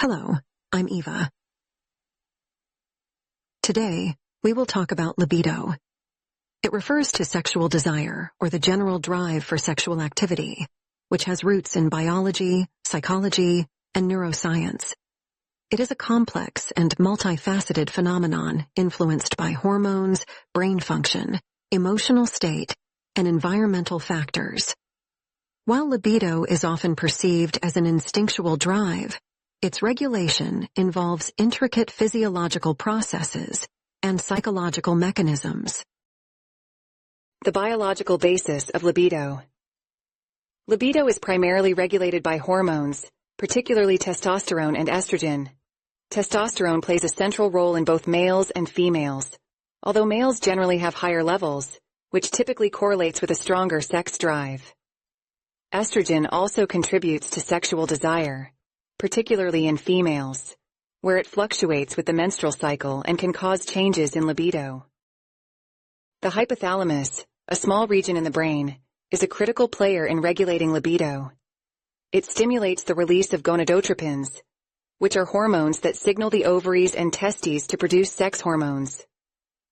Hello, I'm Eva. Today, we will talk about libido. It refers to sexual desire or the general drive for sexual activity, which has roots in biology, psychology, and neuroscience. It is a complex and multifaceted phenomenon influenced by hormones, brain function, emotional state, and environmental factors. While libido is often perceived as an instinctual drive, its regulation involves intricate physiological processes and psychological mechanisms. The biological basis of libido. Libido is primarily regulated by hormones, particularly testosterone and estrogen. Testosterone plays a central role in both males and females, although males generally have higher levels, which typically correlates with a stronger sex drive. Estrogen also contributes to sexual desire, particularly in females, where it fluctuates with the menstrual cycle and can cause changes in libido. The hypothalamus, a small region in the brain, is a critical player in regulating libido. It stimulates the release of gonadotropins, which are hormones that signal the ovaries and testes to produce sex hormones.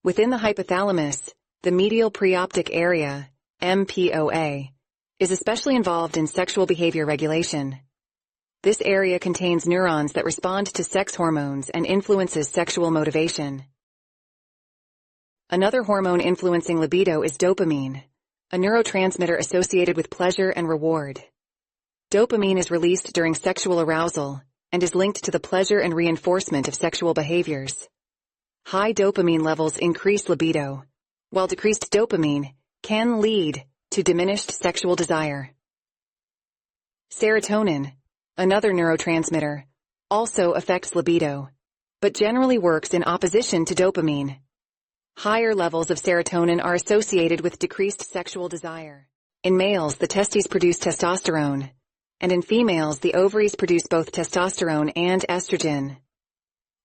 Within the hypothalamus, the medial preoptic area, MPOA, is especially involved in sexual behavior regulation. This area contains neurons that respond to sex hormones and influences sexual motivation. Another hormone influencing libido is dopamine, a neurotransmitter associated with pleasure and reward. Dopamine is released during sexual arousal and is linked to the pleasure and reinforcement of sexual behaviors. High dopamine levels increase libido, while decreased dopamine can lead to diminished sexual desire. Serotonin, another neurotransmitter, also affects libido, but generally works in opposition to dopamine. Higher levels of serotonin are associated with decreased sexual desire. In males, the testes produce testosterone, and in females, the ovaries produce both testosterone and estrogen.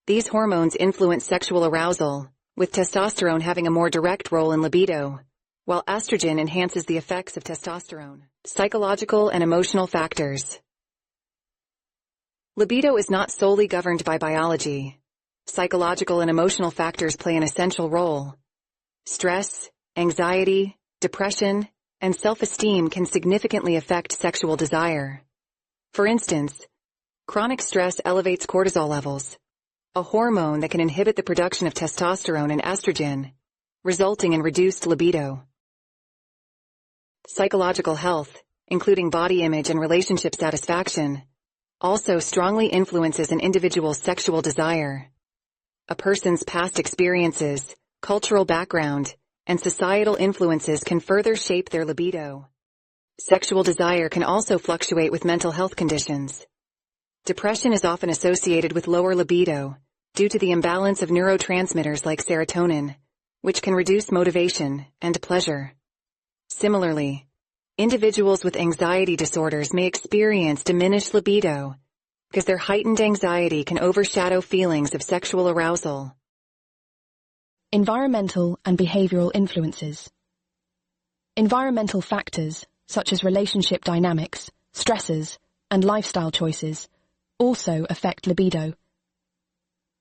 These hormones influence sexual arousal, with testosterone having a more direct role in libido, while estrogen enhances the effects of testosterone. Psychological and emotional factors. Libido is not solely governed by biology. Psychological and emotional factors play an essential role. Stress, anxiety, depression, and self-esteem can significantly affect sexual desire. For instance, chronic stress elevates cortisol levels, a hormone that can inhibit the production of testosterone and estrogen, resulting in reduced libido. Psychological health, including body image and relationship satisfaction, also strongly influences an individual's sexual desire. A person's past experiences, cultural background, and societal influences can further shape their libido. Sexual desire can also fluctuate with mental health conditions. Depression is often associated with lower libido due to the imbalance of neurotransmitters like serotonin, which can reduce motivation and pleasure. Similarly, individuals with anxiety disorders may experience diminished libido because their heightened anxiety can overshadow feelings of sexual arousal. Environmental and behavioral influences. Environmental factors, such as relationship dynamics, stresses, and lifestyle choices, also affect libido.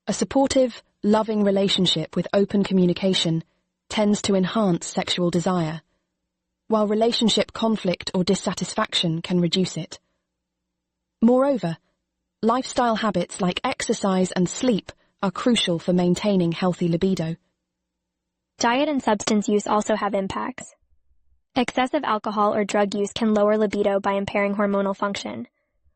A supportive, loving relationship with open communication tends to enhance sexual desire, while relationship conflict or dissatisfaction can reduce it. Moreover, lifestyle habits like exercise and sleep are crucial for maintaining healthy libido. Diet and substance use also have impacts. Excessive alcohol or drug use can lower libido by impairing hormonal function,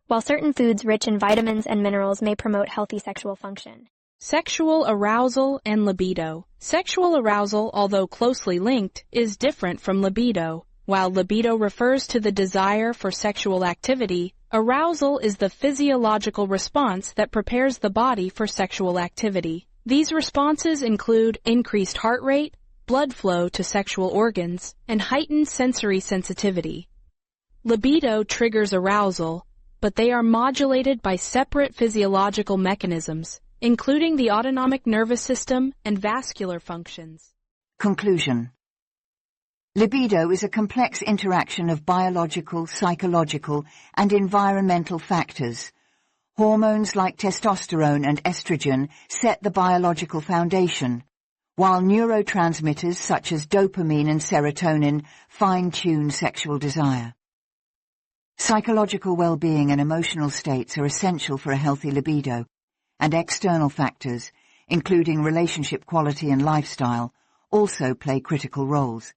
while certain foods rich in vitamins and minerals may promote healthy sexual function. Sexual arousal and libido. Sexual arousal, although closely linked, is different from libido. While libido refers to the desire for sexual activity, arousal is the physiological response that prepares the body for sexual activity. These responses include increased heart rate, blood flow to sexual organs, and heightened sensory sensitivity. Libido triggers arousal, but they are modulated by separate physiological mechanisms, including the autonomic nervous system and vascular functions. Conclusion. Libido is a complex interaction of biological, psychological, and environmental factors, Hormones like testosterone and estrogen set the biological foundation, while neurotransmitters such as dopamine and serotonin fine-tune sexual desire. Psychological well-being and emotional states are essential for a healthy libido, and external factors, including relationship quality and lifestyle, also play critical roles.